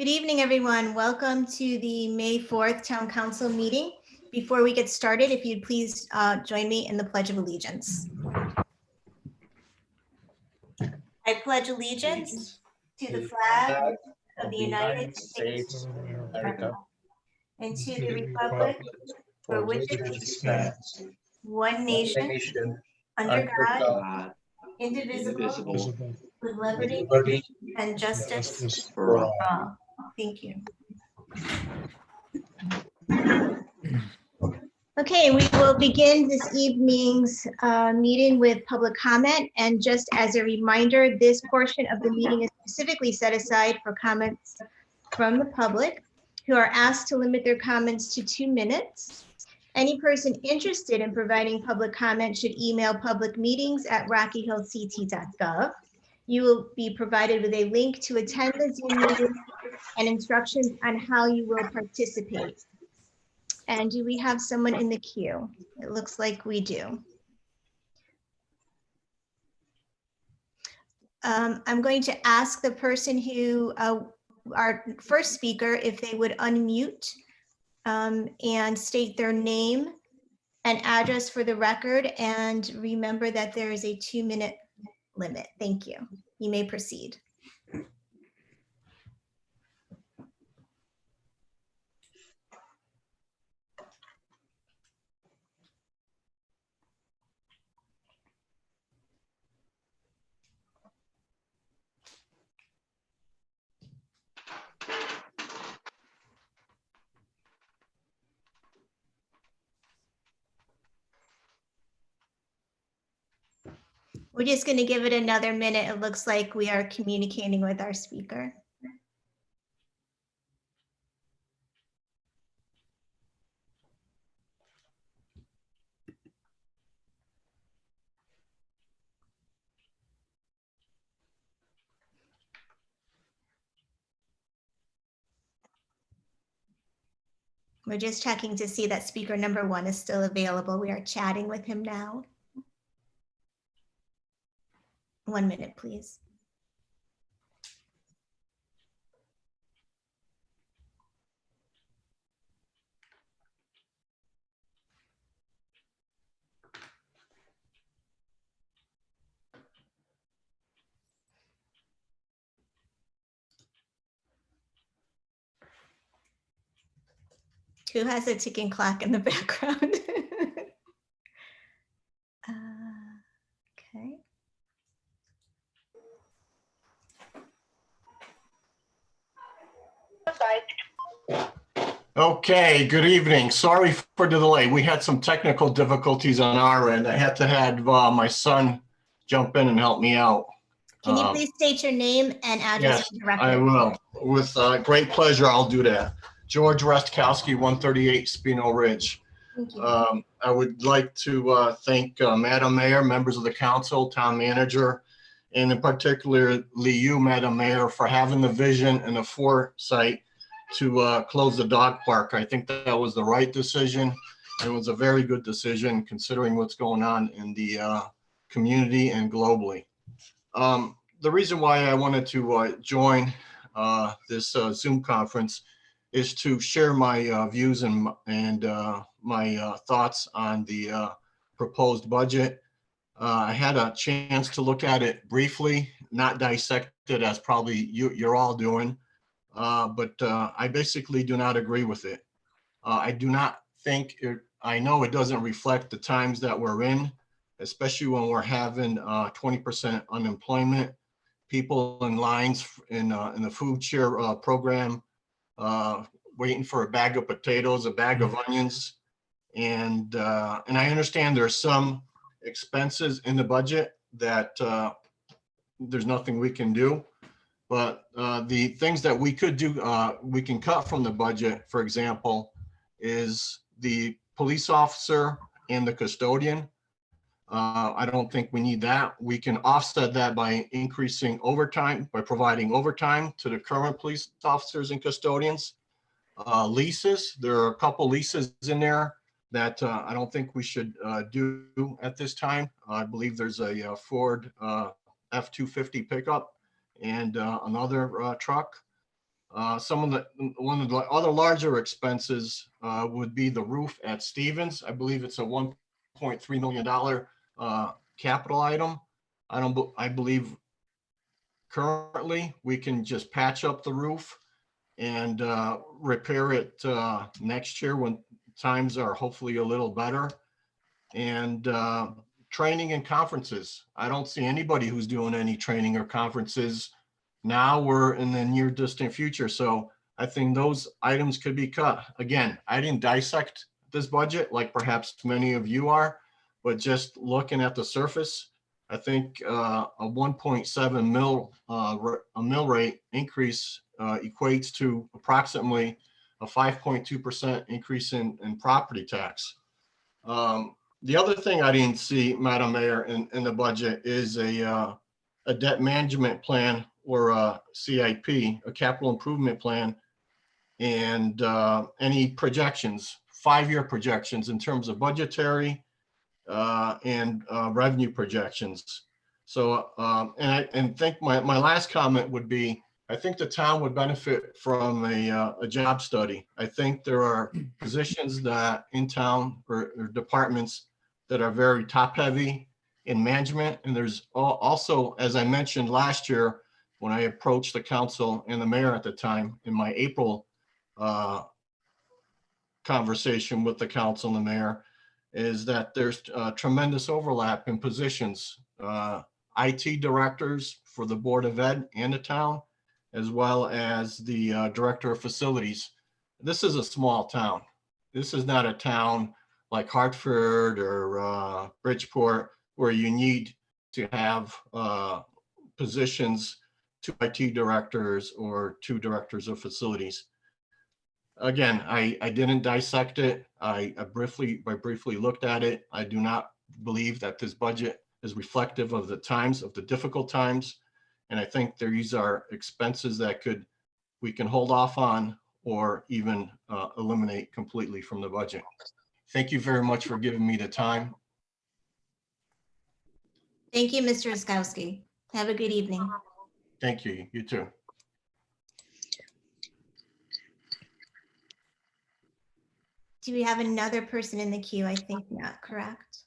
Good evening, everyone. Welcome to the May 4th Town Council meeting. Before we get started, if you'd please join me in the Pledge of Allegiance. I pledge allegiance to the flag of the United States of America and to the republic for which it stands, one nation, under God, indivisible, with liberty and justice for all. Thank you. Okay, we will begin this evening's meeting with public comment. And just as a reminder, this portion of the meeting is specifically set aside for comments from the public, who are asked to limit their comments to 2 minutes. Any person interested in providing public comment should email publicmeetings@rockyhillct.gov. You will be provided with a link to attend the Zoom meeting and instructions on how you will participate. And do we have someone in the queue? It looks like we do. I'm going to ask the person who, our first speaker, if they would unmute and state their name and address for the record, and remember that there is a 2-minute limit. Thank you. You may proceed. We're just going to give it another minute. It looks like we are communicating with our speaker. We're just checking to see that speaker number 1 is still available. We are chatting with him now. 1 minute, please. Who has a ticking clock in the background? Okay. Okay, good evening. Sorry for the delay. We had some technical difficulties on our end. I had to have my son jump in and help me out. Can you please state your name and address Yes, for the record? I will. With great pleasure, I'll do that. George Restkowski, 138 Spino Ridge. Thank you. I would like to thank Madam Mayor, members of the council, town manager, and in particular you, Madam Mayor, for having the vision and the foresight to close the dog park. I think that was the right decision. It was a very good decision considering what's going on in the community and globally. The reason why I wanted to join this Zoom conference is to share my views and my thoughts on the proposed budget. I had a chance to look at it briefly, not dissect it as probably you're all doing, but I basically do not agree with it. I do not think I know it doesn't reflect the times that we're in, especially when we're having 20% unemployment, people in lines in the food share program, waiting for a bag of potatoes, a bag of onions. And I understand there's some expenses in the budget that there's nothing we can do. But the things that we could do, we can cut from the budget, for example, is the police officer and the custodian. I don't think we need that. We can offset that by increasing overtime, by providing overtime to the current police officers and custodians. Leases, there are a couple leases in there that I don't think we should do at this time. I believe there's a Ford F-250 pickup and another truck. one of the other larger expenses would be the roof at Stevens. I believe it's a $1.3 million capital item. I believe currently we can just patch up the roof and repair it next year when times are hopefully a little better. And training and conferences. I don't see anybody who's doing any training or conferences now or in the near distant future. So I think those items could be cut. Again, I didn't dissect this budget like perhaps many of you are, but just looking at the surface, I think a 1.7 mill rate increase equates to approximately a 5.2% increase in property tax. The other thing I didn't see, Madam Mayor, in the budget is a debt management plan or a CIP, a capital improvement plan, and any projections, 5-year projections in terms of budgetary and revenue projections. So, and I think my last comment would be, I think the town would benefit from a job study. I think there are positions that in town or departments that are very top heavy in management. And there's also, as I mentioned last year, when I approached the council and the mayor at the time in my April conversation with the council and the mayor, is that there's tremendous overlap in positions. IT directors for the Board of Ed and the town, as well as the director of facilities. This is a small town. This is not a town like Hartford or Bridgeport, where you need to have positions, 2 IT directors or 2 directors of facilities. Again, I didn't dissect it. I briefly looked at it. I do not believe that this budget is reflective of the times, of the difficult times. And I think these are expenses that we can hold off on or even eliminate completely from the budget. Thank you very much for giving me the time. Thank you, Mr. Oskowski. Have a good evening. Thank you. You too. Do we have another person in the queue? I think not, correct?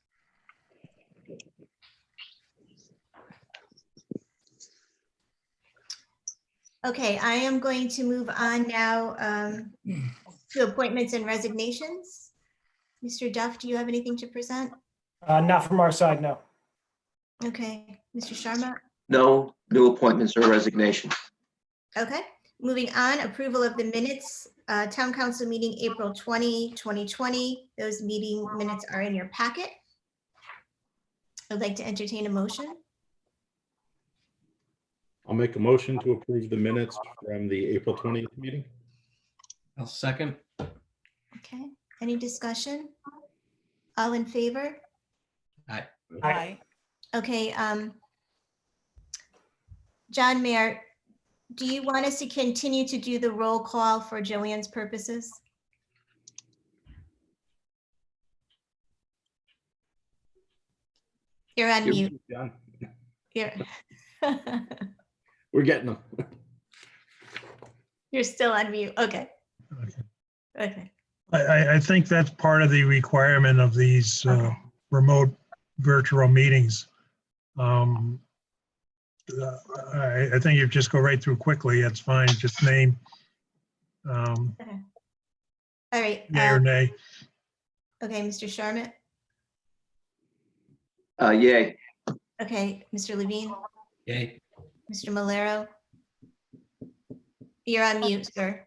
Okay, I am going to move on now to appointments and resignations. Mr. Duff, do you have anything to present? Not from our side, no. Okay, Mr. Sharma? No new appointments or resignations. Okay, moving on, approval of the minutes, Town Council meeting April 20, 2020. Those meeting minutes are in your packet. I'd like to entertain a motion. I'll make a motion to approve the minutes from the April 20th meeting. I'll second. Okay, any discussion? All in favor? Aye. Aye. Okay, John Mayer, do you want us to continue to do the roll call for Joanne's purposes? You're on mute. Done. You're We're getting them. You're still on mute. Okay. Okay. Okay. I think that's part of the requirement of these Okay. remote virtual meetings. I think you just go right through quickly. That's fine. Just name All right. yay or nay. Okay, Mr. Sharma. Yay. Okay, Mr. Levine, Yay. Mr. Malero. You're on mute, sir.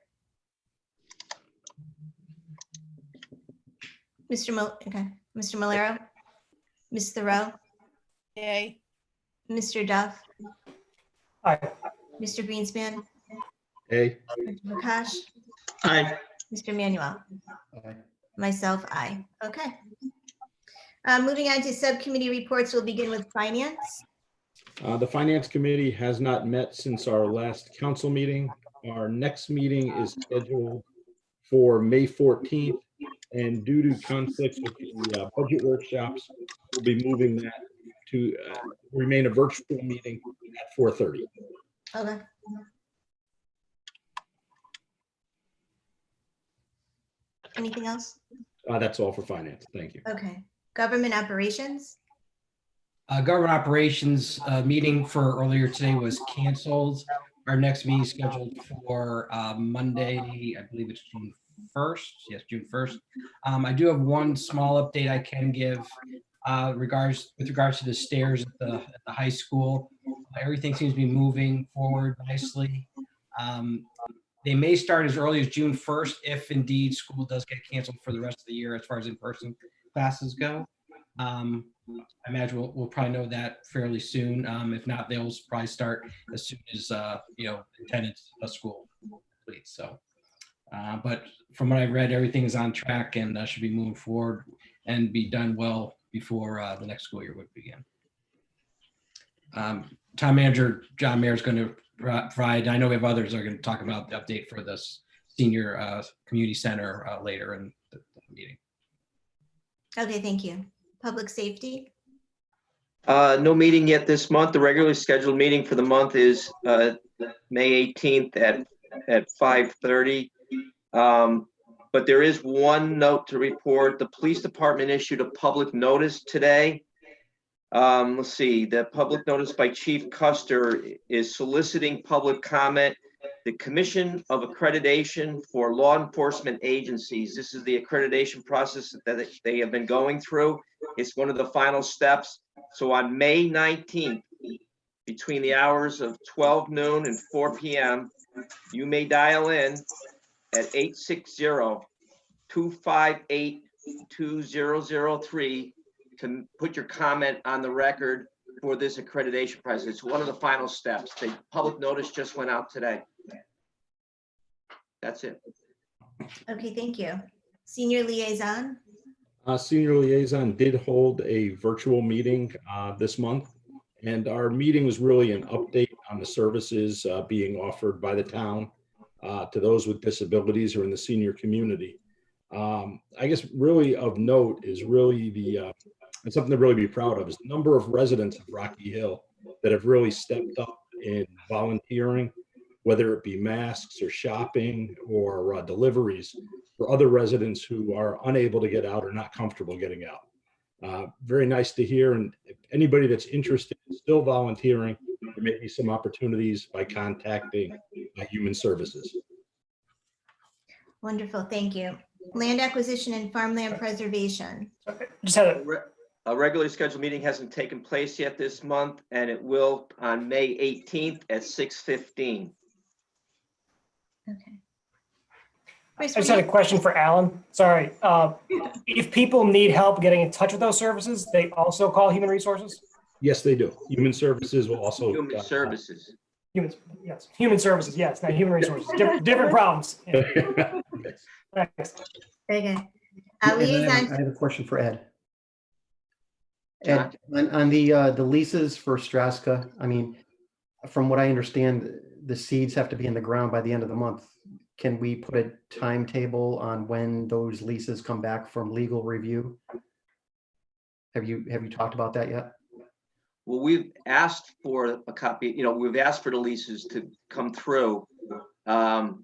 Okay, Mr. Malero, Ms. Thoreau, Yay. Mr. Duff, Aye. Mr. Greenspan, Hey. Mr. Prakash, Aye. Mr. Manuel. Aye. Myself, aye. Okay. Moving on to subcommittee reports, we'll begin with finance. The Finance Committee has not met since our last council meeting. Our next meeting is scheduled for May 14th, and due to conflicts with the budget workshops, we'll be moving that to remain a virtual meeting at 4:30. Okay. Anything else? That's all for finance. Thank you. Okay. Government operations? Government operations meeting for earlier today was canceled. Our next meeting is scheduled for Monday, I believe it's June 1st. Yes, June 1st. I do have one small update I can give with regards to the stairs at the high school. Everything seems to be moving forward nicely. They may start as early as June 1st if indeed school does get canceled for the rest of the year as far as in-person classes go. I imagine we'll probably know that fairly soon. If not, they'll probably start as soon as attendance of school completes. So, but from what I read, everything is on track and should be moving forward and be done well before the next school year would begin. Town Manager John Mayer is going to provide. I know we have others that are going to talk about the update for this senior community center later in the meeting. Okay, thank you. Public safety? No meeting yet this month. The regularly scheduled meeting for the month is May 18th at 5:30. But there is one note to report. The police department issued a public notice today. Let's see, the public notice by Chief Custer is soliciting public comment. The Commission of Accreditation for Law Enforcement Agencies. This is the accreditation process that they have been going through. It's one of the final steps. So on May 19th, between the hours of 12 noon and 4 p.m., you may dial in at 860-258-2003 to put your comment on the record for this accreditation process. It's one of the final steps. The public notice just went out today. That's it. Okay, thank you. Senior liaison? Senior Liaison did hold a virtual meeting this month, and our meeting was really an update on the services being offered by the town to those with disabilities or in the senior community. I guess really of note is really and something to really be proud of is the number of residents of Rocky Hill that have really stepped up in volunteering, whether it be masks or shopping or deliveries for other residents who are unable to get out or not comfortable getting out. Very nice to hear. And if anybody that's interested in still volunteering, there may be some opportunities by contacting Human Services. Wonderful, thank you. Land acquisition and farmland preservation. Just had a, A regularly scheduled meeting hasn't taken place yet this month, and it will on May 18th at 6:15. Okay. I just had a question for Alan. Sorry. If people need help getting in touch with those services, they also call Human Resources? Yes, they do. Human Services will also. Human Services. Humans, yes. Human Services, yes, not Human Resources. Different problems. Yeah. Thanks. Very good. Yeah, and I Liaison, have a question for Ed. John? Ed, on the leases for Straska, I mean, from what I understand, the seeds have to be in the ground by the end of the month. Can we put a timetable on when those leases come back from legal review? Have you talked about that yet? Well, we've asked for a copy, we've asked for the leases to come through. Not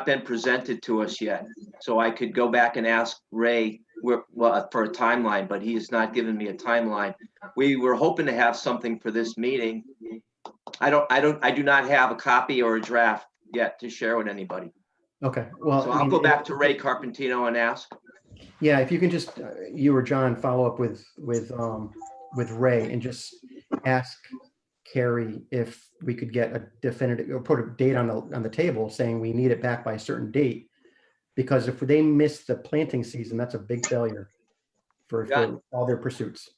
been presented to us yet. So I could go back and ask Ray for a timeline, but he has not given me a timeline. We were hoping to have something for this meeting. I do not have a copy or a draft yet to share with anybody. Okay, well. So I I'll mean, go back to Ray Carpentino and ask. Yeah, if you can just, you or John follow up with Ray and just ask Carrie if we could get a definitive, or put a date on the table saying we need it back by a certain date. Because if they miss the planting season, that's a big failure for all their pursuits.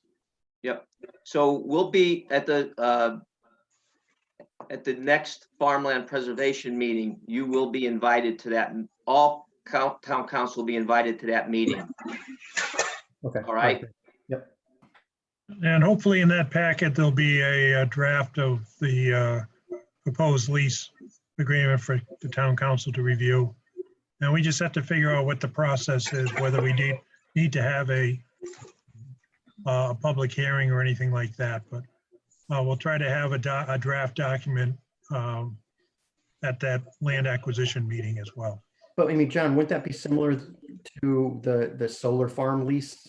Yep. So we'll be at the next farmland preservation meeting. You will be invited to that. All town council will be invited to that meeting. Okay. All right. Yep. And hopefully in that packet, there'll be a draft of the proposed lease agreement for the town council to review. And we just have to figure out what the process is, whether we need to have a public hearing or anything like that. But we'll try to have a draft document at that land acquisition meeting as well. But I mean, John, wouldn't that be similar to the solar farm lease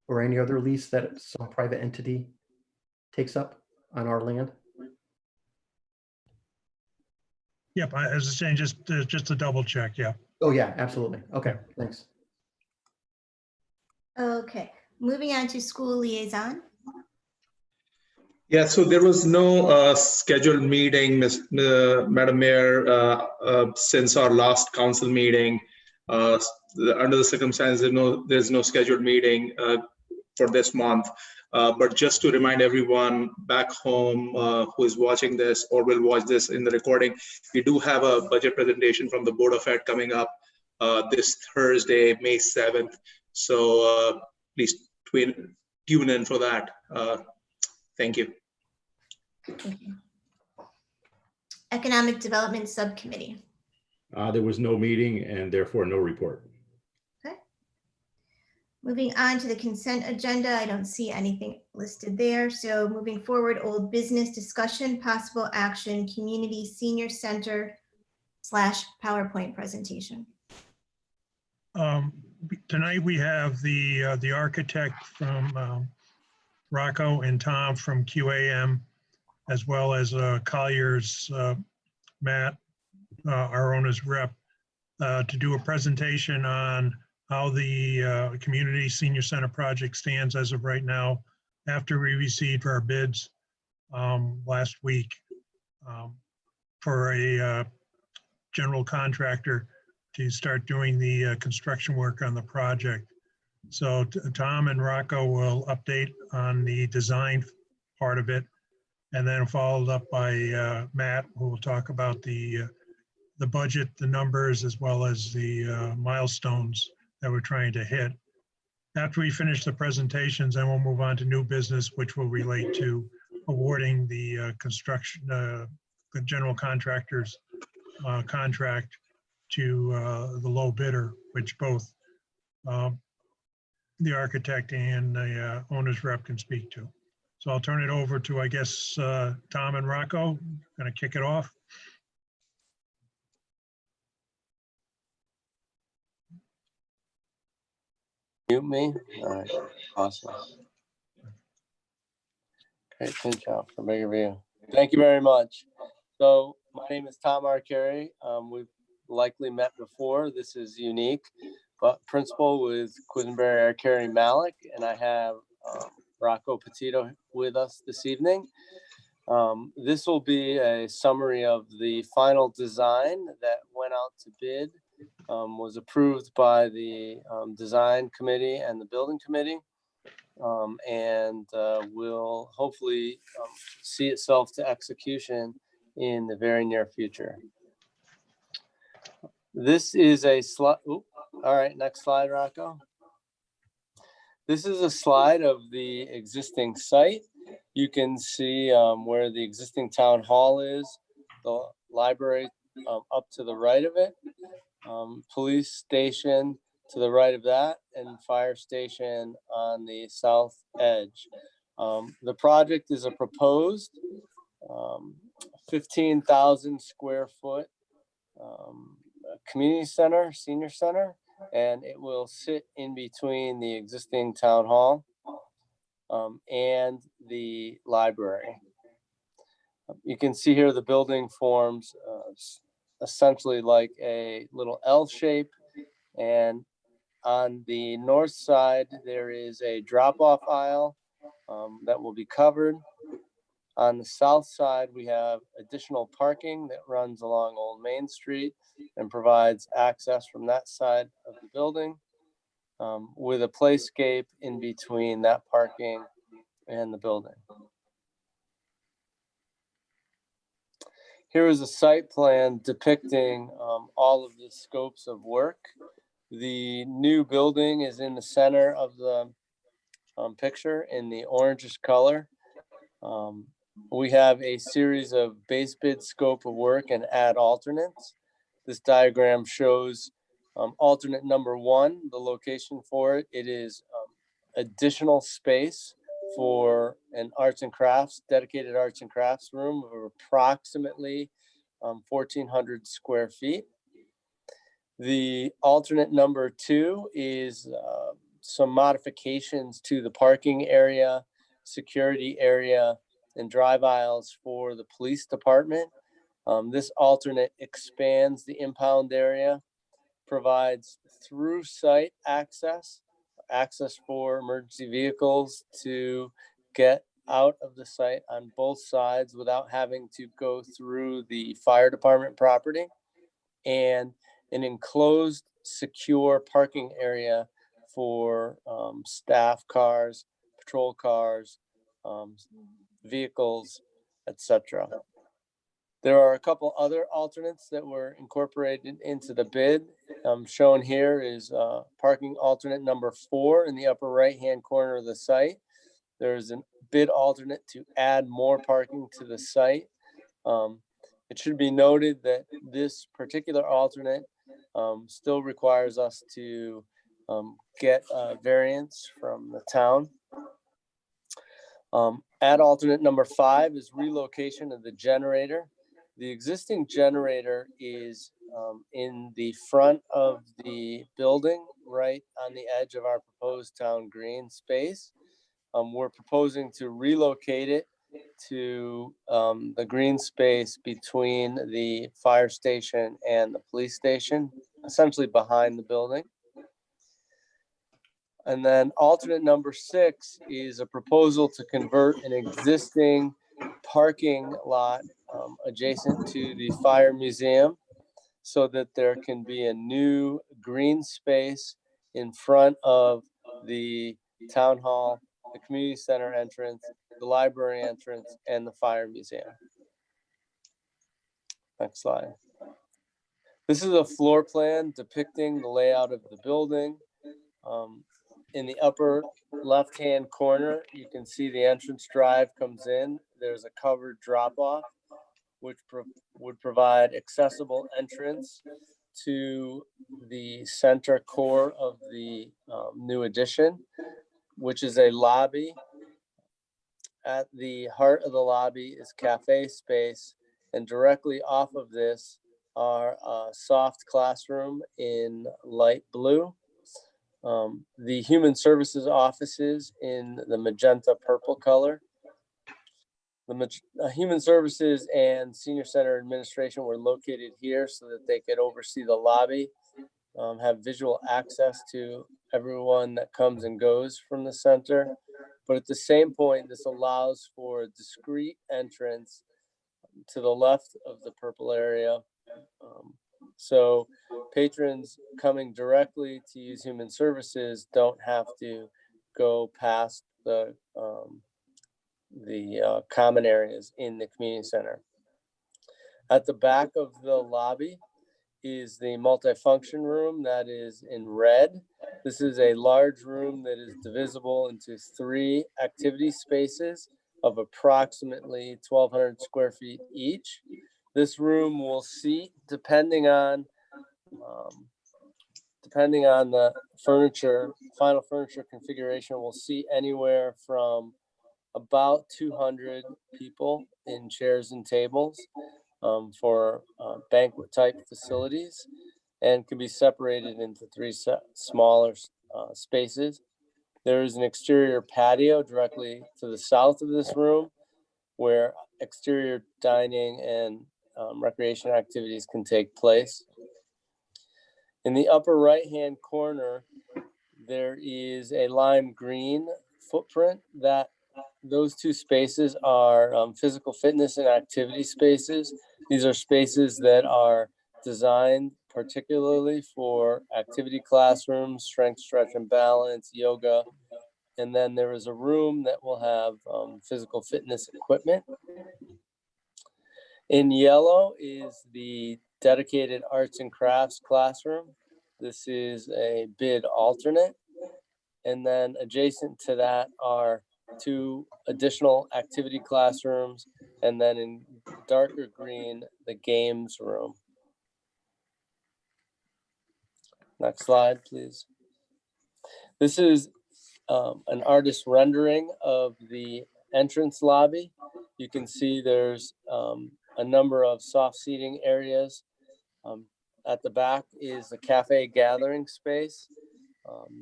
or any other lease that some private entity takes up on our land? Yep, as I was saying, just a double check, yeah. Oh, yeah, absolutely. Okay, thanks. Okay, moving on to school liaison. Yeah, so there was no scheduled meeting, Madam Mayor, since our last council meeting. Under the circumstances, there's no scheduled meeting for this month. But just to remind everyone back home who is watching this or will watch this in the recording, we do have a budget presentation from the Board of Ed coming up this Thursday, May 7th. So please tune in for that. Thank you. Thank you. Economic Development Subcommittee. There was no meeting and therefore no report. Okay. Moving on to the consent agenda, I don't see anything listed there. So moving forward, old business discussion, possible action, community senior center / PowerPoint presentation. Tonight we have the architect from Rocco and Tom from QAM, as well as Collier's Matt, our owner's rep, to do a presentation on how the community senior center project stands as of right now, after we received our bids last week for a general contractor to start doing the construction work on the project. So Tom and Rocco will update on the design part of it, and then followed up by Matt, who will talk about the budget, the numbers, as well as the milestones that we're trying to hit. After we finish the presentations, then we'll move on to new business, which will relate to awarding the construction, the general contractor's contract to the low bidder, which both the architect and the owner's rep can speak to. So I'll turn it over to, I guess, Tom and Rocco. Going to kick it off. Mute me? All right, awesome. Great pinch out for bigger view. Thank you very much. So my name is Tom Arcari. We've likely met before. This is unique, but principal with Quisenberry, Arcari, Malik, and I have Rocco Petito with us this evening. This will be a summary of the final design that went out to bid, was approved by the design committee and the building committee, and will hopefully see itself to execution in the very near future. This is a slide. All right, next slide, Rocco. This is a slide of the existing site. You can see where the existing town hall is, the library up to the right of it, police station to the right of that, and fire station on the south edge. The project is a proposed 15,000 square foot community center, senior center, and it will sit in between the existing town hall and the library. You can see here the building forms essentially like a little L shape, and on the north side there is a drop-off aisle that will be covered. On the south side we have additional parking that runs along Old Main Street and provides access from that side of the building, with a playscape in between that parking and the building. Here is a site plan depicting all of the scopes of work. The new building is in the center of the picture in the orangish color. We have a series of base bid scope of work and add alternates. This diagram shows alternate number 1, the location for it. It is additional space for an arts and crafts, dedicated arts and crafts room of approximately 1,400 square feet. The alternate number 2 is some modifications to the parking area, security area, and drive aisles for the police department. This alternate expands the impound area, provides through site access for emergency vehicles to get out of the site on both sides without having to go through the fire department property, and an enclosed secure parking area for staff cars, patrol cars, vehicles, etc. There are a couple other alternates that were incorporated into the bid. Shown here is parking alternate number 4 in the upper right-hand corner of the site. There's a bid alternate to add more parking to the site. It should be noted that this particular alternate still requires us to get a variance from the town. Add alternate number 5 is relocation of the generator. The existing generator is in the front of the building, right on the edge of our proposed town green space. We're proposing to relocate it to the green space between the fire station and the police station, essentially behind the building. And then alternate number 6 is a proposal to convert an existing parking lot adjacent to the fire museum so that there can be a new green space in front of the town hall, the community center entrance, the library entrance, and the fire museum. Next slide. This is a floor plan depicting the layout of the building. In the upper left-hand corner, you can see the entrance drive comes in. There's a covered drop-off, which would provide accessible entrance to the center core of the new addition, which is a lobby. At the heart of the lobby is cafe space, and directly off of this are a soft classroom in light blue. The human services offices in the magenta purple color. The human services and senior center administration were located here so that they could oversee the lobby, have visual access to everyone that comes and goes from the center. But at the same point, this allows for a discrete entrance to the left of the purple area. So patrons coming directly to use human services don't have to go past the common areas in the community center. At the back of the lobby is the multifunction room that is in red. This is a large room that is divisible into 3 activity spaces of approximately 1,200 square feet each. This room will seat, depending on the furniture, final furniture configuration, will seat anywhere from about 200 people in chairs and tables for banquet type facilities, and can be separated into 3 smaller spaces. There is an exterior patio directly to the south of this room where exterior dining and recreation activities can take place. In the upper right-hand corner, there is a lime green footprint. That those 2 spaces are physical fitness and activity spaces. These are spaces that are designed particularly for activity classrooms, strength, stretch, and balance, yoga. And then there is a room that will have physical fitness equipment. In yellow is the dedicated arts and crafts classroom. This is a bid alternate. And then adjacent to that are 2 additional activity classrooms, and then in darker green, the games room. Next slide, please. This is an artist rendering of the entrance lobby. You can see there's a number of soft seating areas At the back is the cafe gathering space.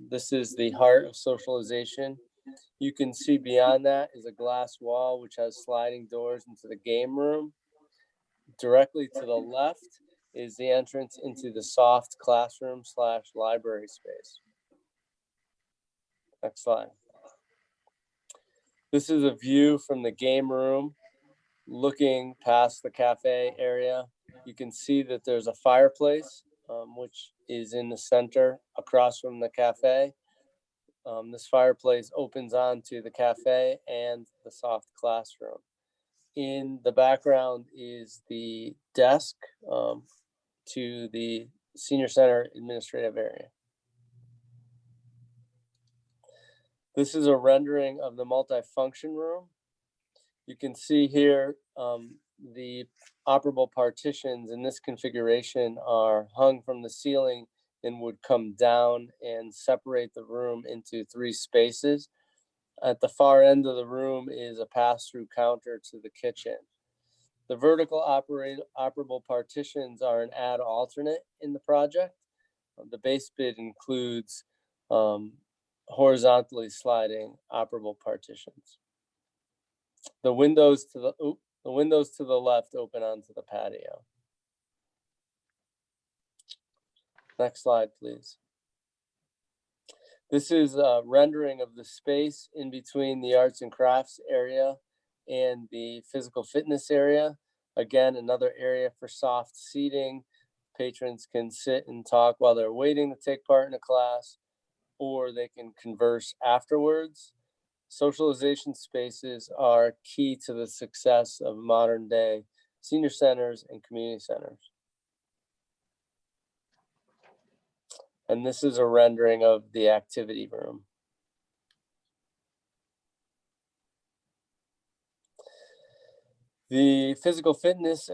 This is the heart of socialization. You can see beyond that is a glass wall which has sliding doors into the game room. Directly to the left is the entrance into the soft classroom / library space. Next slide. This is a view from the game room looking past the cafe area. You can see that there's a fireplace, which is in the center across from the cafe. This fireplace opens onto the cafe and the soft classroom. In the background is the desk to the senior center administrative area. This is a rendering of the multifunction room. You can see here the operable partitions in this configuration are hung from the ceiling and would come down and separate the room into 3 spaces. At the far end of the room is a pass-through counter to the kitchen. The vertical operable partitions are an add alternate in the project. The base bid includes horizontally sliding operable partitions. The windows to the left open onto the patio. Next slide, please. This is a rendering of the space in between the arts and crafts area and the physical fitness area. Again, another area for soft seating. Patrons can sit and talk while they're waiting to take part in a class, or they can converse afterwards. Socialization spaces are key to the success of modern day senior centers and community centers. And this is a rendering of the activity room. The physical fitness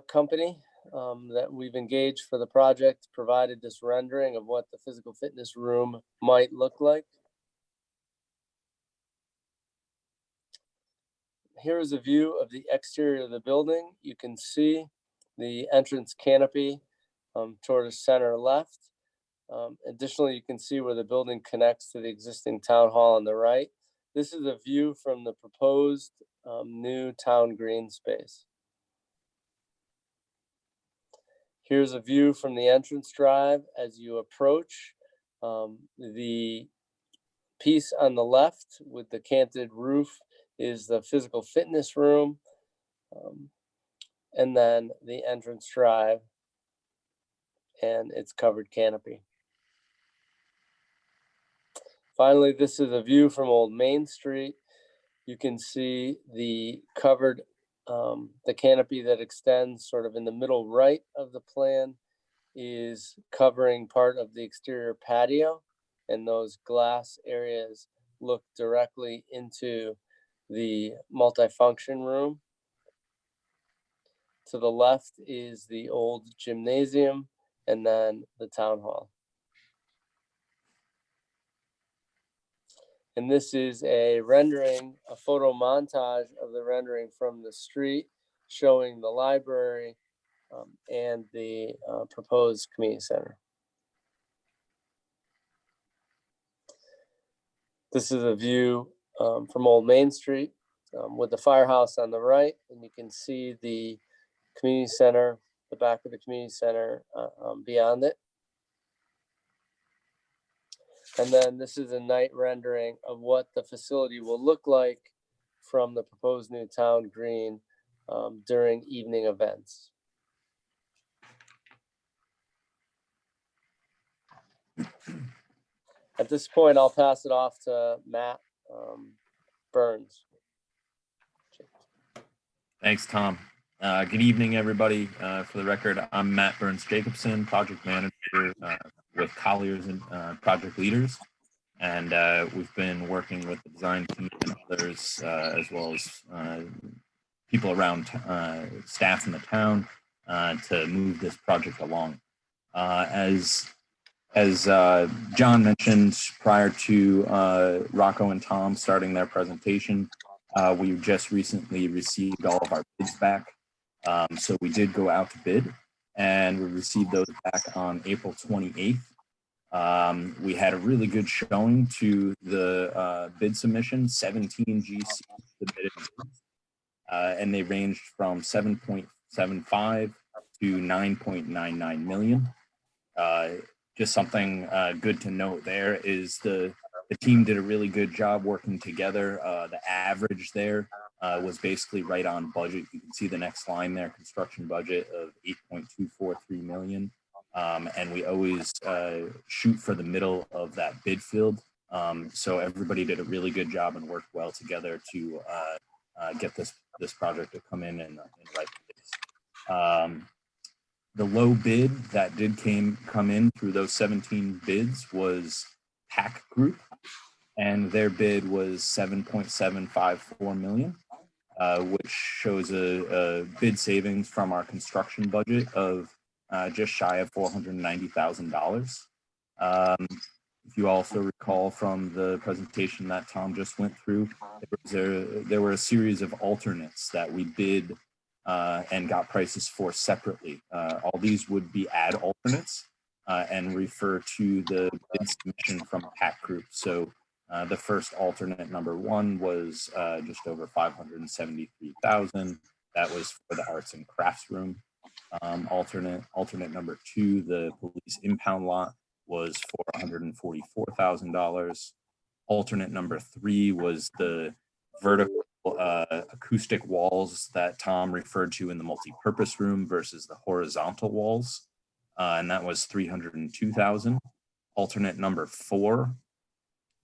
company that we've engaged for the project provided this rendering of what the physical fitness room might look like. Here is a view of the exterior of the building. You can see the entrance canopy toward the center left. Additionally, you can see where the building connects to the existing town hall on the right. This is a view from the proposed new town green space. Here's a view from the entrance drive as you approach. The piece on the left with the canted roof is the physical fitness room. And then the entrance drive and its covered canopy. Finally, this is a view from Old Main Street. You can see the covered, the canopy that extends sort of in the middle right of the plan is covering part of the exterior patio, and those glass areas look directly into the multifunction room. To the left is the old gymnasium and then the town hall. And this is a rendering, a photo montage of the rendering from the street showing the library and the proposed community center. This is a view from Old Main Street with the firehouse on the right, and you can see the community center, the back of the community center beyond it. And then this is a night rendering of what the facility will look like from the proposed new town green during evening events. At this point, I'll pass it off to Matt Burns. Thanks, Tom. Good evening, everybody. For the record, I'm Matt Burns Jacobson, project manager with Colliers and project leaders. And we've been working with the design team and others, as well as people around staff in the town to move this project along. As John mentioned prior to Rocco and Tom starting their presentation, we just recently received all of our bids back. So we did go out to bid, and we received those back on April 28th. We had a really good showing to the bid submission, 17 GC submitted bids, and they ranged from 7.75 to 9.99 million. Just something good to note there is the team did a really good job working together. The average there was basically right on budget. You can see the next line there, construction budget of 8.243 million. And we always shoot for the middle of that bid field. So everybody did a really good job and worked well together to get this project to come in the right place. The low bid that did come in through those 17 bids was Pack Group, and their bid was 7.754 million, which shows a bid savings from our construction budget of just shy of $490,000. If you also recall from the presentation that Tom just went through, there were a series of alternates that we bid and got prices for separately. All these would be add alternates and refer to the bid submission from Pack Group. So the first alternate number 1 was just over 573,000. That was for the arts and crafts room. Alternate number 2, the police impound lot, was for $144,000. Alternate number 3 was the vertical acoustic walls that Tom referred to in the multi-purpose room versus the horizontal walls, and that was $302,000. Alternate number 4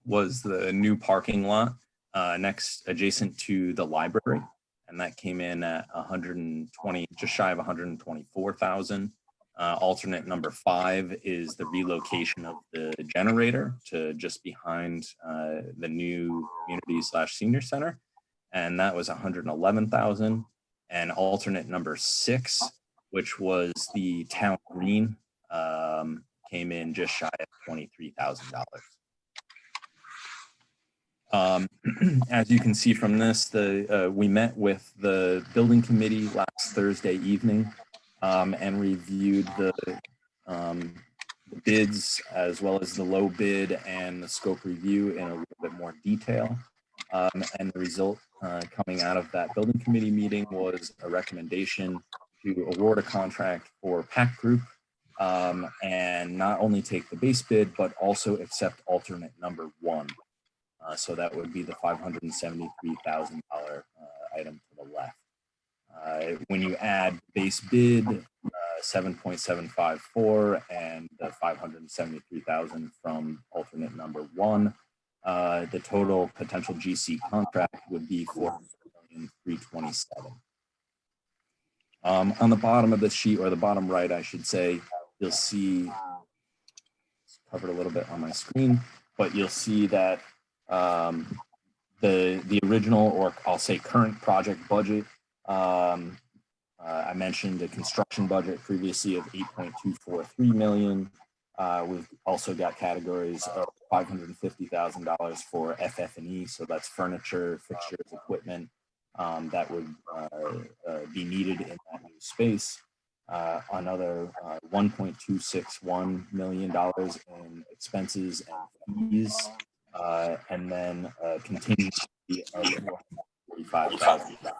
was the new parking lot adjacent to the library, and that came in at 120, just shy of 124,000. Alternate number 5 is the relocation of the generator to just behind the new community/senior center, and that was 111,000. And alternate number 6, which was the town green, came in just shy of $23,000. As you can see from this, we met with the building committee last Thursday evening and reviewed the bids as well as the low bid and the scope review in a little bit more detail. And the result coming out of that building committee meeting was a recommendation to award a contract for Pack Group and not only take the base bid, but also accept alternate number 1. So that would be the $573,000 item to the left. When you add base bid 7.754 and the 573,000 from alternate number 1, the total potential GC contract would be $4,327,000. On the bottom of the sheet, or the bottom right, I should say, you'll see, it's covered a little bit on my screen, but you'll see that the original, or I'll say current project budget, I mentioned the construction budget previously of 8.243 million. We've also got categories of $550,000 for FF&E, so that's furniture, fixtures, equipment that would be needed in that new space. Another $1.261 million in expenses and fees, and then a contingency of $445,000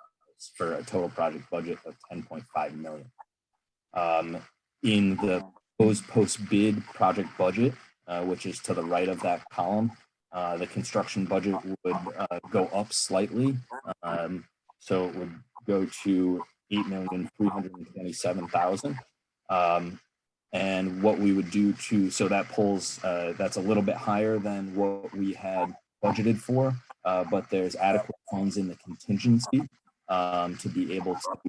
for a total project budget of $10.5 million. In the post-bid project budget, which is to the right of that column, the construction budget would go up slightly. So it would go to $8,327,000. And what we would do so that pulls, that's a little bit higher than what we had budgeted for, but there's adequate funds in the contingency to be able to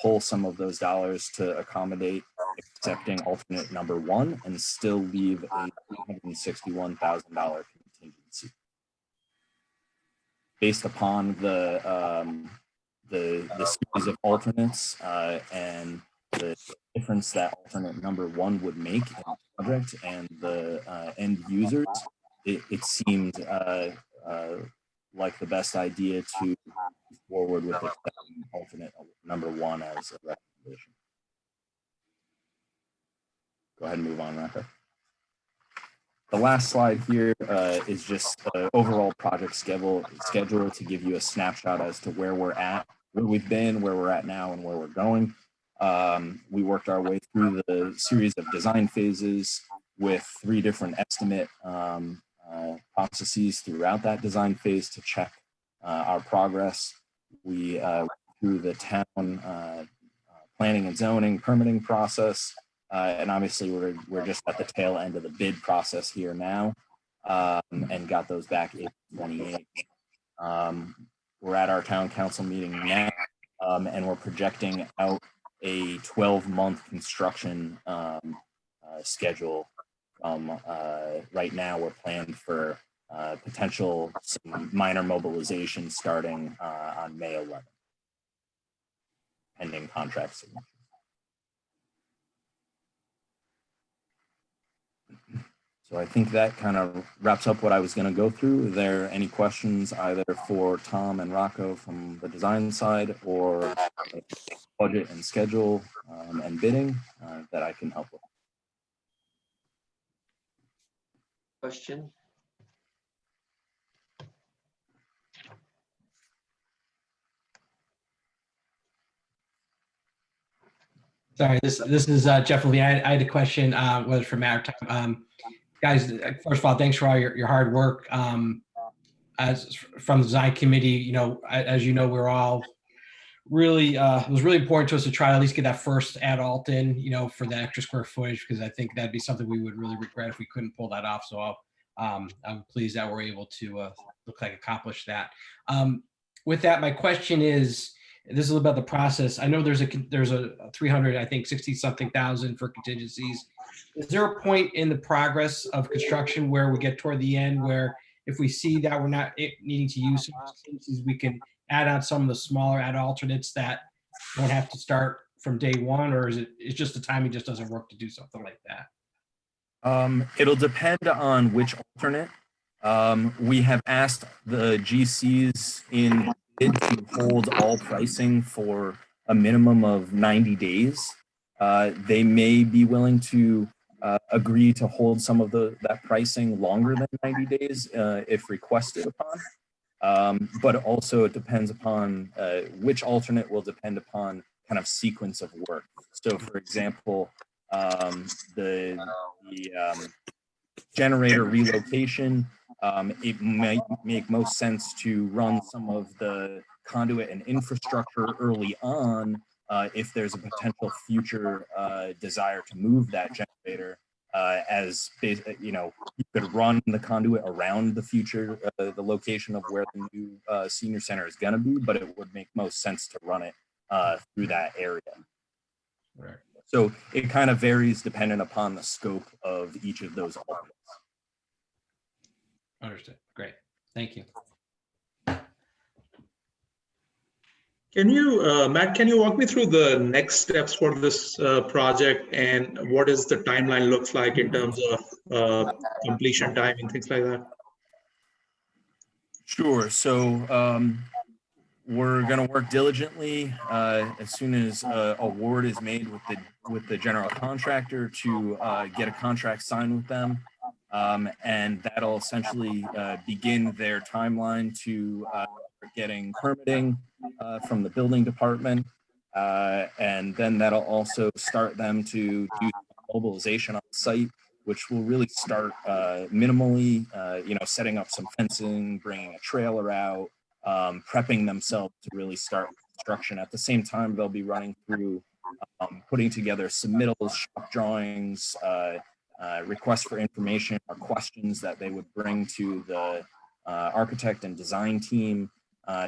pull some of those dollars to accommodate accepting alternate number 1 and still leave a $361,000 contingency. Based upon the series of alternates and the difference that alternate number 1 would make in the project and the end users, it seemed like the best idea to move forward with accepting alternate number 1 as a recommendation. Go ahead and move on, Rocco. The last slide here is just the overall project schedule to give you a snapshot as to where we're at, where we've been, where we're at now, and where we're going. We worked our way through the series of design phases with 3 different estimate processes throughout that design phase to check our progress. We through the town planning and zoning permitting process. And obviously we're just at the tail end of the bid process here now, and got those back April 28th. We're at our town council meeting now, and we're projecting out a 12-month construction schedule. Right now we're planned for potential some minor mobilization starting on May 11th, pending contract signature. So I think that kind of wraps up what I was going to go through. Are there any questions either for Tom and Rocco from the design side or budget and schedule and bidding that I can help with? Question? Sorry, this is Jeff Levine. I had a question, whether for Matt or Tom. Guys, first of all, thanks for all your hard work. As from the design committee, you know, as you know, we're all really, it was really important to us to try to at least get that first ad alt in, you know, for the extra square footage, because I think that'd be something we would really regret if we couldn't pull that off. So I'm pleased that we're able to accomplish that. With that, my question is, this is about the process. I know there's a 300, I think 60 something thousand for contingencies. Is there a point in the progress of construction where we get toward the end where if we see that we're not needing to use some contingencies, we can add on some of the smaller ad alternates that don't have to start from day one, or is it's just the timing just doesn't work to do something like that? It'll depend on which alternate. We have asked the GCs in bid to hold all pricing for a minimum of 90 days. They may be willing to agree to hold some of that pricing longer than 90 days if requested upon. But also it depends upon which alternate will depend upon kind of sequence of work. So for example, the generator relocation, it might make most sense to run some of the conduit and infrastructure early on if there's a potential future desire to move that generator, as you know, you could run the conduit around the future, the location of where the new senior center is going to be, but it would make most sense to run it through that area. Right. So it kind of varies dependent upon the scope of each of those alternates. Understood. Great. Thank you. Can you, Matt, can you walk me through the next steps for this project and what is the timeline looks like in terms of completion time and things like that? Sure. So we're going to work diligently as soon as award is made with the general contractor to get a contract signed with them. And that'll essentially begin their timeline to getting permitting from the building department. And then that'll also start them to do mobilization on site, which will really start minimally, you know, setting up some fencing, bringing a trailer out, prepping themselves to really start construction. At the same time, they'll be running through putting together submittals, shop drawings, requests for information or questions that they would bring to the architect and design team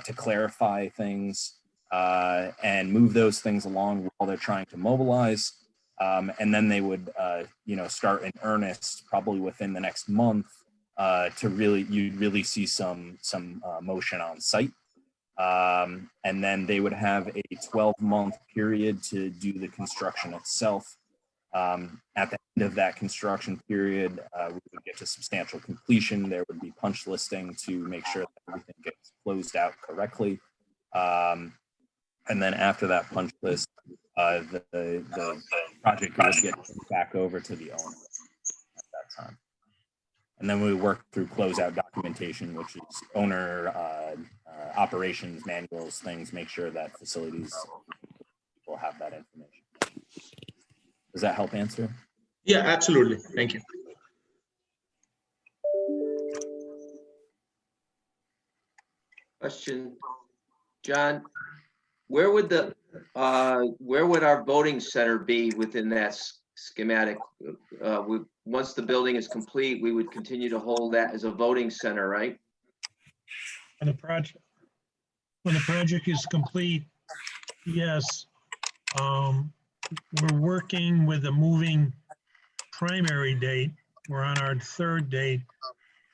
to clarify things and move those things along while they're trying to mobilize. And then they would, you know, start in earnest probably within the next month to you'd really see some motion on site. And then they would have a 12-month period to do the construction itself. At the end of that construction period, we would get to substantial completion. There would be punch listing to make sure that everything gets closed out correctly. And then after that punch list, the project would get back over to the owner at that time. And then we work through closeout documentation, which is owner operations manuals, things, make sure that facilities will have that information. Does that help answer? Yeah, absolutely. Thank you. Question, John, where would our voting center be within that schematic? Once the building is complete, we would continue to hold that as a voting center, right? When the project is complete, yes. We're working with a moving primary date. We're on our third date,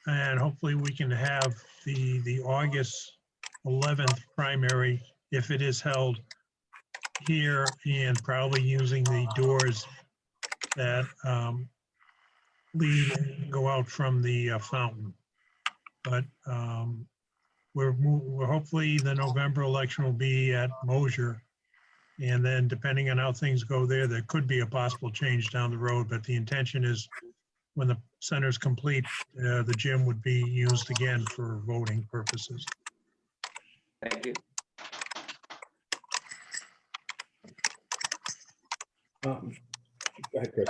and hopefully we can have the August 11th primary, if it is held here, and probably using the doors that lead and go out from the fountain. But we're hopefully the November election will be at Mosier. And then depending on how things go there could be a possible change down the road. But the intention is when the center's complete, the gym would be used again for voting purposes. Thank you. Go ahead, Chris.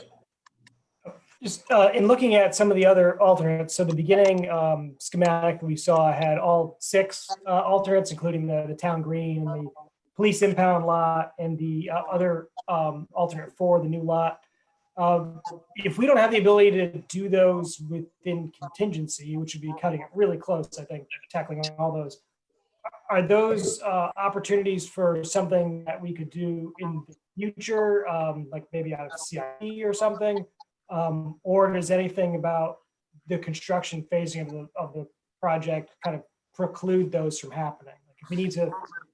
Just in looking at some of the other alternates, so the beginning schematic we saw had all 6 alternates, including the town green, and the police impound lot, and the other alternate 4, the new lot. If we don't have the ability to do those within contingency, which would be cutting it really close, I think, tackling all those, are those opportunities for something that we could do in the future, like maybe out of CIP or something? Or does anything about the construction phasing of the project kind of preclude those from happening? Like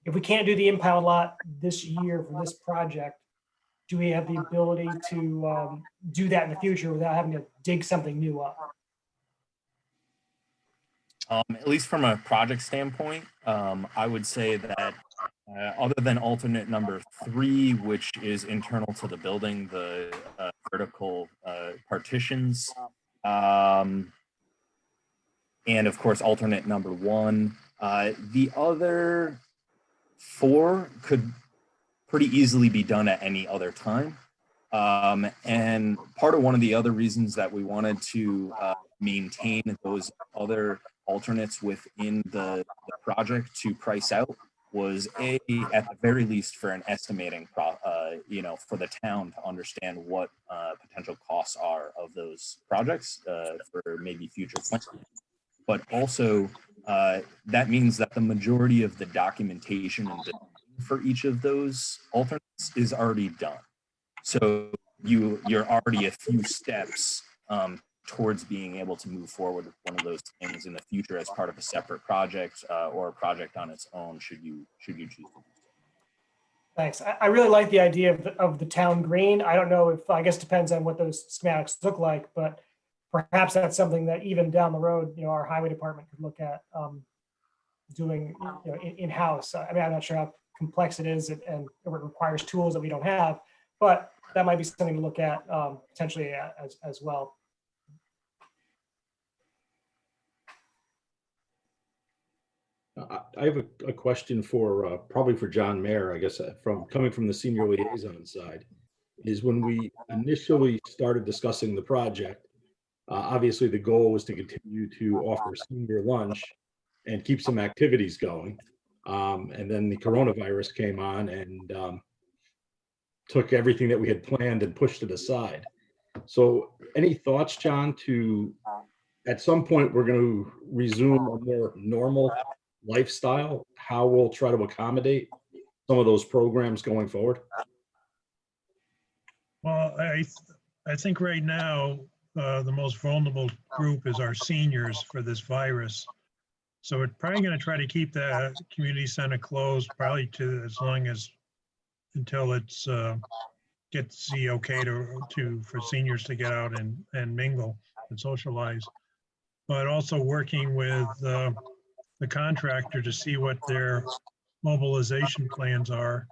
if we can't do the impound lot this year for this project, do we have the ability to do that in the future without having to dig something new up? At least from a project standpoint, I would say that other than alternate number 3, which is internal to the building, the vertical partitions, and of course alternate number 1, the other 4 could pretty easily be done at any other time. And part of one of the other reasons that we wanted to maintain those other alternates within the project to price out was at the very least for an estimating for the town to understand what potential costs are of those projects for maybe future plans. But also that means that the majority of the documentation and for each of those alternates is already done. So you're already a few steps towards being able to move forward with one of those things in the future as part of a separate project or a project on its own, should you choose to do so. Thanks. I really like the idea of the town green. I don't know if, I guess depends on what those schematics look like, but perhaps that's something that even down the road, our highway department could look at doing in-house. I mean, I'm not sure how complex it is and it requires tools that we don't have, but that might be something to look at potentially as well. I have a question for probably for John Mayer, I guess, coming from the senior liaison side, is when we initially started discussing the project, obviously the goal was to continue to offer senior lunch and keep some activities going. And then the coronavirus came on and took everything that we had planned and pushed it aside. So any thoughts, John, at some point we're going to resume a more normal lifestyle, how we'll try to accommodate some of those programs going forward? Well, I think right now, the most vulnerable group is our seniors for this virus. So we're probably going to try to keep the community center closed probably until it's gets the okay for seniors to get out and mingle and socialize. But also working with the contractor to see what their mobilization plans are.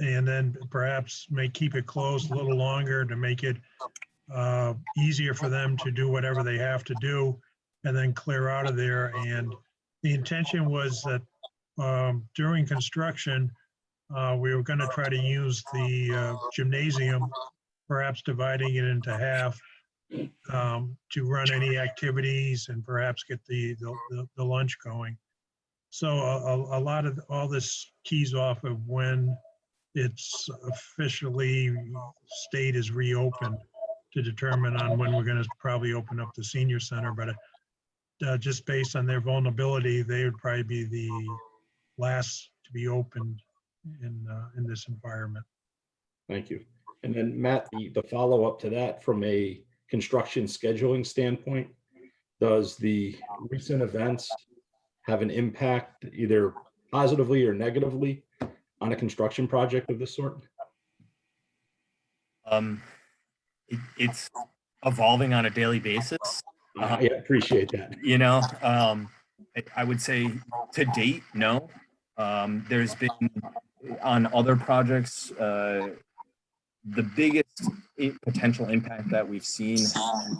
and then perhaps may keep it closed a little longer to make it easier for them to do whatever they have to do and then clear out of there. And the intention was that during construction, we were going to try to use the gymnasium, perhaps dividing it into half to run any activities and perhaps get the lunch going. So a lot of all this keys off of when it's officially state is reopened to determine on when we're going to probably open up the senior center. But just based on their vulnerability, they would probably be the last to be opened in this environment. Thank you. And then Matt, the follow-up to that from a construction scheduling standpoint, does the recent events have an impact either positively or negatively on a construction project of this sort? It's evolving on a daily basis. I appreciate that. You know, I would say to date, no. There's been on other projects, the biggest potential impact that we've seen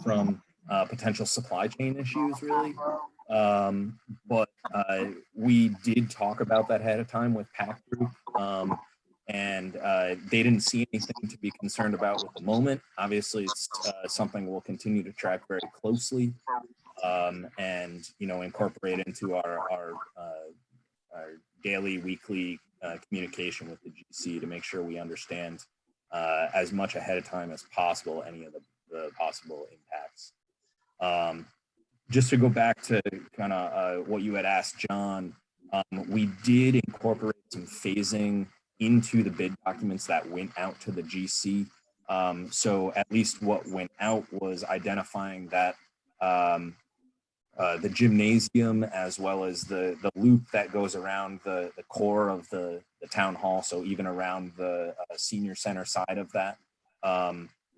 from potential supply chain issues, really. But we did talk about that ahead of time with PAC Group, and they didn't see anything to be concerned about at the moment. Obviously, it's something we'll continue to track very closely, and incorporate into our daily, weekly communication with the GC to make sure we understand as much ahead of time as possible any of the possible impacts. Just to go back to kind of what you had asked, John, we did incorporate some phasing into the bid documents that went out to the GC. So at least what went out was identifying that the gymnasium, as well as the loop that goes around the core of the town hall, so even around the senior center side of that,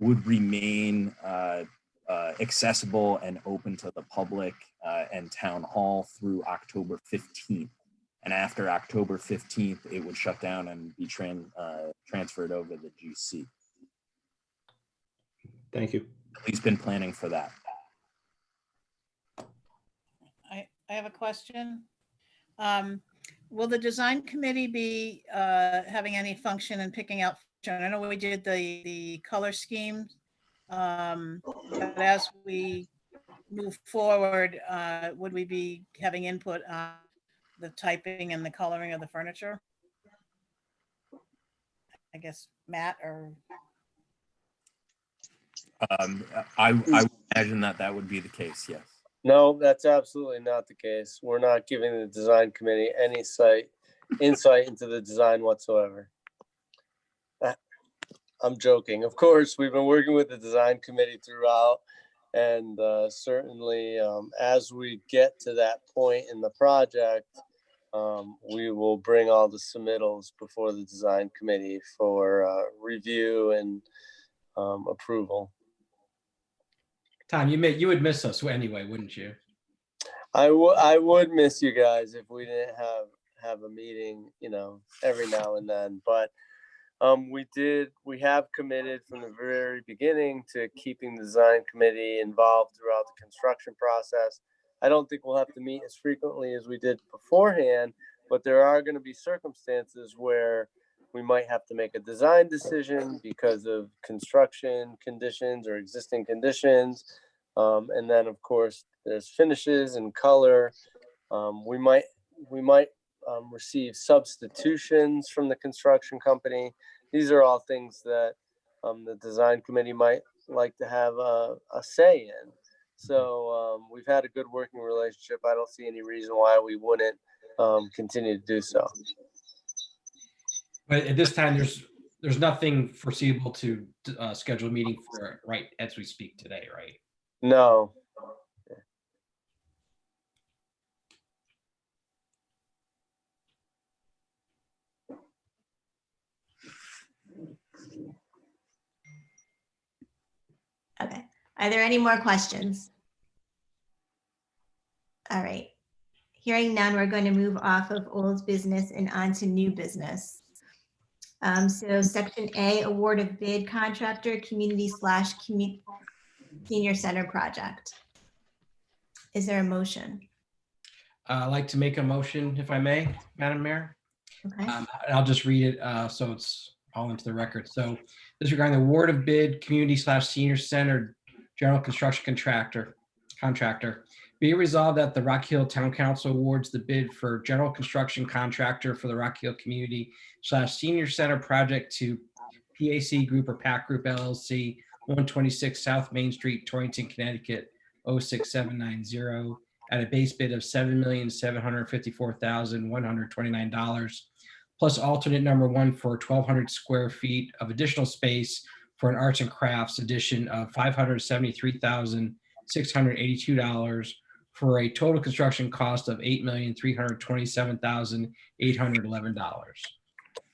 would remain accessible and open to the public and town hall through October 15th. And after October 15th, it would shut down and be transferred over to the GC. Thank you. He's been planning for that. I have a question. Will the design committee be having any function in picking out? I know we did the color scheme, but as we move forward, would we be having input on the typing and the coloring of the furniture? I guess Matt or. I would imagine that would be the case, yes. No, that's absolutely not the case. We're not giving the design committee any insight into the design whatsoever. I'm joking. Of course, we've been working with the design committee throughout, and certainly as we get to that point in the project, we will bring all the submittals before the design committee for review and approval. Tom, you would miss us anyway, wouldn't you? I would miss you guys if we didn't have a meeting, every now and then. But we have committed from the very beginning to keeping the design committee involved throughout the construction process. I don't think we'll have to meet as frequently as we did beforehand, but there are going to be circumstances where we might have to make a design decision because of construction conditions or existing conditions. And then of course there's finishes and color. We might receive substitutions from the construction company. These are all things that the design committee might like to have a say in. So we've had a good working relationship. I don't see any reason why we wouldn't continue to do so. But at this time, there's nothing foreseeable to schedule a meeting for right as we speak today, right? No. Okay. Are there any more questions? All right. Hearing none, we're going to move off of old business and on to new business. So section A, award of bid contractor, community/senior center project. Is there a motion? I'd like to make a motion, if I may, Madam Mayor. Okay, And I'll just read it so it's all into the record. So this regarding the award of bid, community/senior center general construction contractor. Be it resolved that the Rock Hill Town Council awards the bid for general construction contractor for the Rock Hill Community/Senior Center project to PAC Group or PAC Group LLC, 126 South Main Street, Torrington, Connecticut, 06790, at a base bid of $7,754,129, plus alternate number one for 1,200 square feet of additional space for an arts and crafts addition of $573,682, for a total construction cost of $8,327,811.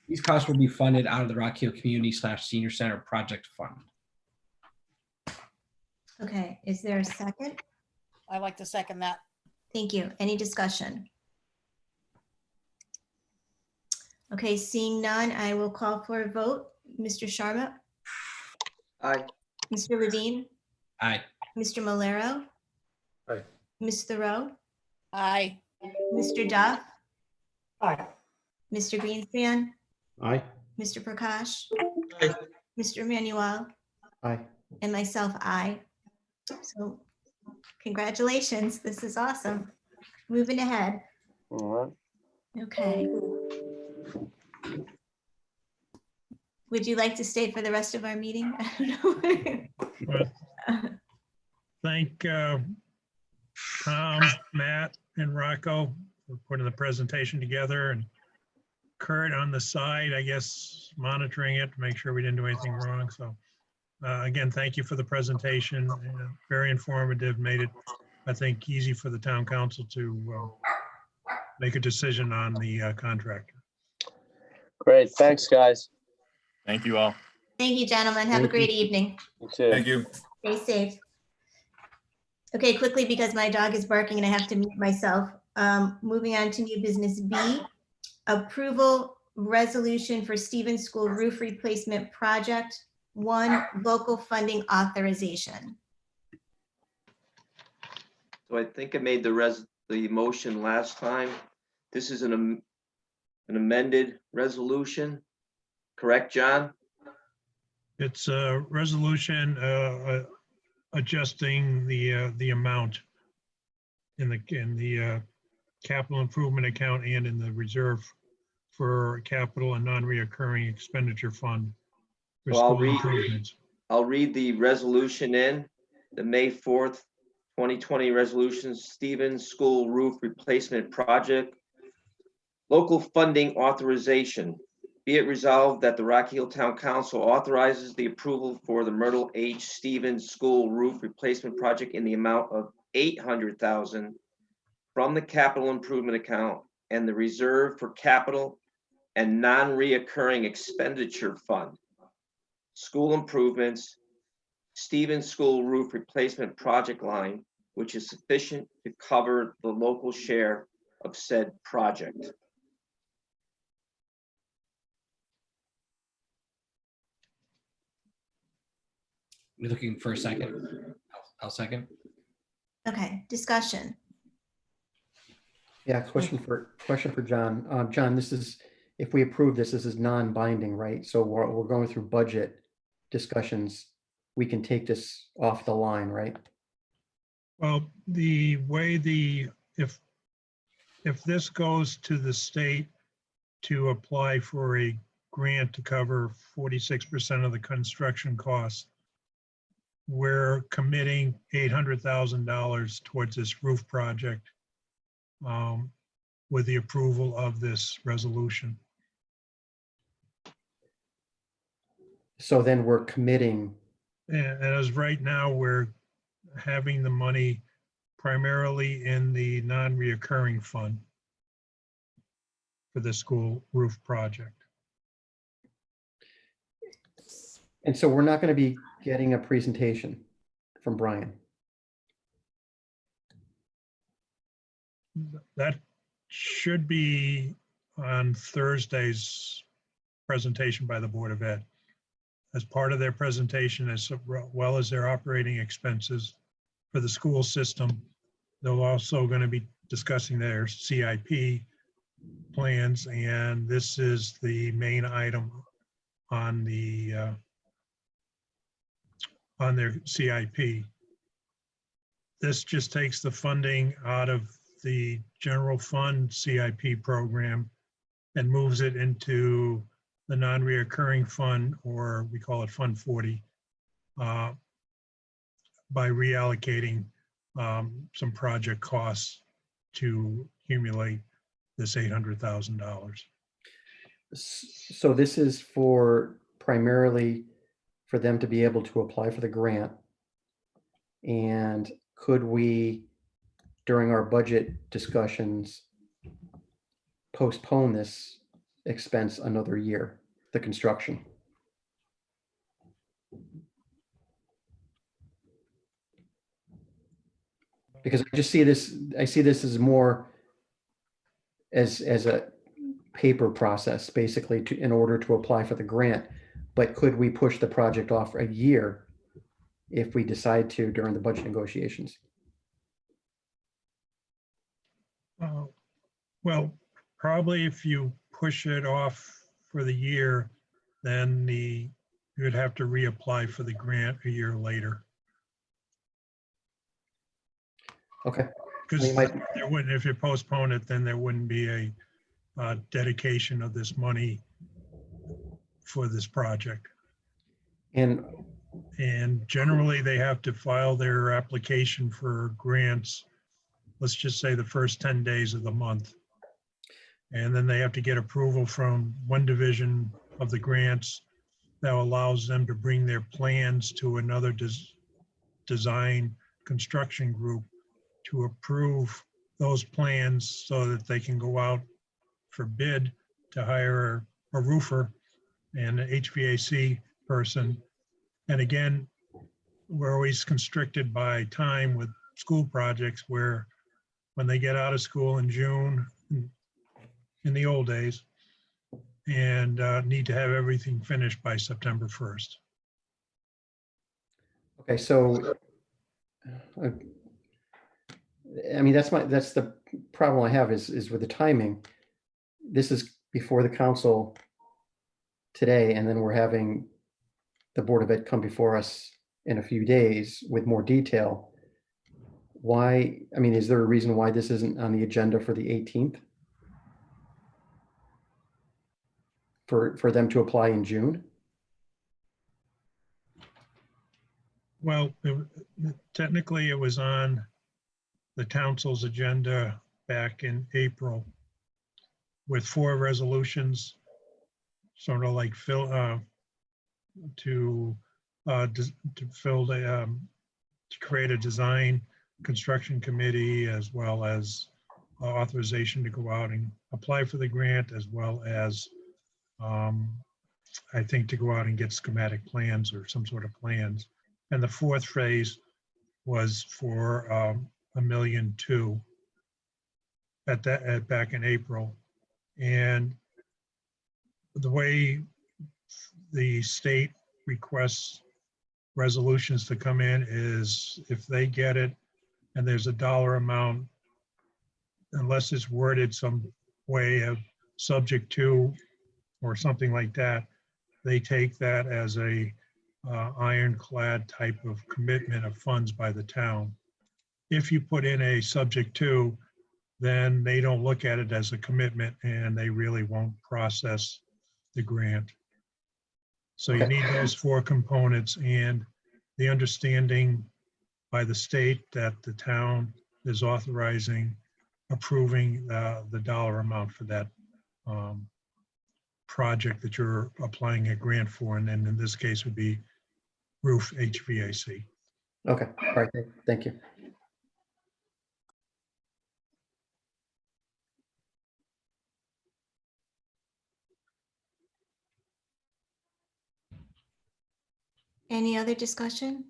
These costs will be funded out of the Rock Hill Community/Senior Center Project Fund. okay, is there a second? I'd like to second that. Thank you. Any discussion? Okay, seeing none, I will call for a vote. Mr. Sharma, Aye. Mr. Levine, Aye. Mr. Malero. Aye. Ms. Thoreau, Aye. Mr. Duff, Aye. Mr. Greenspan, Aye. Mr. Prakash, Aye. Mr. Emmanuel, Aye. and myself, I. So congratulations, this is awesome. Moving ahead. All right. Okay. Would you like to stay for the rest of our meeting? I don't know. Thank Tom, Matt, and Rocco for putting the presentation together, and Kurt on the side, I guess, monitoring it to make sure we didn't do anything wrong. So again, thank you for the presentation. Very informative, made it, I think, easy for the town council to make a decision on the contractor. Great. Thanks, guys. Thank you all. Thank you, gentlemen. Have a great evening. You too. Thank you. Stay safe. Okay, quickly, because my dog is barking and I have to mute myself. Moving on to new business B, approval resolution for Stevens School roof replacement project, 1, local funding authorization. So I think I made the motion last time. This is an amended resolution, correct, John? It's a resolution adjusting the amount in the capital improvement account and in the reserve for capital and non-reoccurring expenditure fund for So I'll school improvements. I'll read the resolution in the May 4th, 2020 resolution, Stevens School Roof Replacement Project. Local funding authorization. Be it resolved that the Rock Hill Town Council authorizes the approval for the Myrtle H. Stevens School Roof Replacement Project in the amount of $800,000 from the capital improvement account and the reserve for capital and non-reoccurring expenditure fund. School improvements, Stevens School Roof Replacement Project line, which is sufficient to cover the local share of said project. We're looking for a second. I'll second. Okay, discussion. Yeah, question for John. John, this is, if we approve this, this is non-binding, right? So we're going through budget discussions. We can take this off the line, right? Well, the way if this goes to the state to apply for a grant to cover 46% of the construction costs, we're committing $800,000 towards this roof project with the approval of this resolution. So then we're committing. And as right now, we're having the money primarily in the non-reoccurring fund for the school roof project. And so we're not going to be getting a presentation from Brian. That should be on Thursday's presentation by the Board of Ed. As part of their presentation, as well as their operating expenses for the school system, they're also going to be discussing their CIP plans, and this is the main item on their CIP. This just takes the funding out of the general fund CIP program and moves it into the non-reoccurring fund, or we call it Fund 40, by reallocating some project costs to accumulate this $800,000. So this is for primarily for them to be able to apply for the grant. And could we, during our budget discussions, postpone this expense another year, the construction? Because I just see this, I see this as more as a paper process, basically, to, in order to apply for the grant. But could we push the project off a year if we decide to during the budget negotiations? Well, probably if you push it off for the year, then you'd have to reapply for the grant a year later. Okay. Because You might- there wouldn't, if you postpone it, then there wouldn't be a dedication of this money for this project. And generally, they have to file their application for grants, let's just say the first 10 days of the month. And then they have to get approval from one division of the grants that allows them to bring their plans to another design construction group to approve those plans so that they can go out for bid to hire a roofer and an HVAC person. And again, we're always constricted by time with school projects where when they get out of school in June, in the old days, and need to have everything finished by September 1st. okay, so I mean, that's the problem I have is with the timing. This is before the council today, and then we're having the Board of Ed come before us in a few days with more detail. Why, I mean, is there a reason why this isn't on the agenda for the 18th? For them to apply in June? Well, technically it was on the council's agenda back in April with 4 resolutions, sort of like to create a design construction committee, as well as authorization to go out and apply for the grant, as well as I think to go out and get schematic plans or some sort of plans. And the 4th phase was for $1.2 million back in April. And the way the state requests resolutions to come in is if they get it and there's a dollar amount, unless it's worded some way of subject to or something like that, they take that as a ironclad type of commitment of funds by the town. If you put in a subject to, then they don't look at it as a commitment and they really won't process the grant. So you need those 4 components and the understanding by the state that the town is authorizing, approving the dollar amount for that project that you're applying a grant for, and then in this case would be roof HVAC. Okay, all right, thank you. Any other discussion?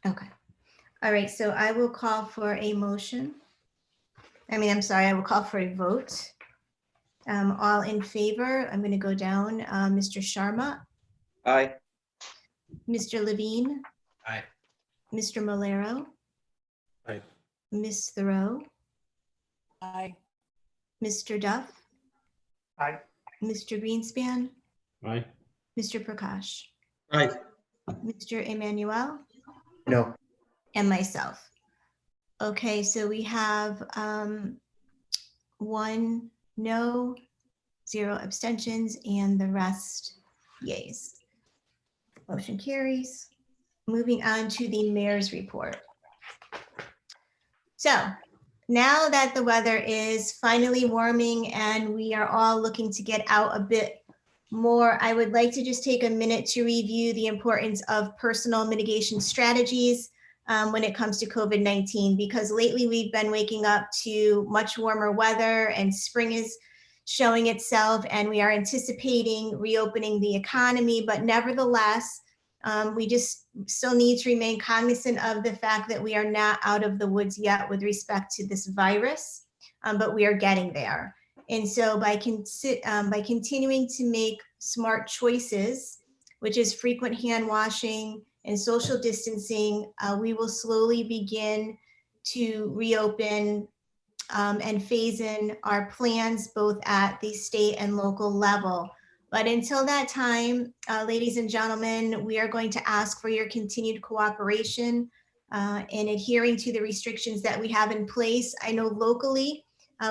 Okay. All right, so I will call for a motion. I'm sorry, I will call for a vote. All in favor, I'm going to go down. Mr. Sharma, Aye. Mr. Levine, Aye. Mr. Malero, Aye. Ms. Thoreau, Aye. Mr. Duff, Aye. Mr. Greenspan, Aye. Mr. Prakash, Aye. Mr. Emmanuel, No. and myself. Okay, so we have 1 no, 0 abstentions, and the rest yays. Motion carries. Moving on to the mayor's report. So now that the weather is finally warming and we are all looking to get out a bit more, I would like to just take a minute to review the importance of personal mitigation strategies when it comes to COVID-19, because lately we've been waking up to much warmer weather and spring is showing itself and we are anticipating reopening the economy, but nevertheless, we just still need to remain cognizant of the fact that we are not out of the woods yet with respect to this virus, but we are getting there. And so by continuing to make smart choices, which is frequent hand washing and social distancing, we will slowly begin to reopen and phase in our plans both at the state and local level. But until that time, ladies and gentlemen, we are going to ask for your continued cooperation in adhering to the restrictions that we have in place. I know locally,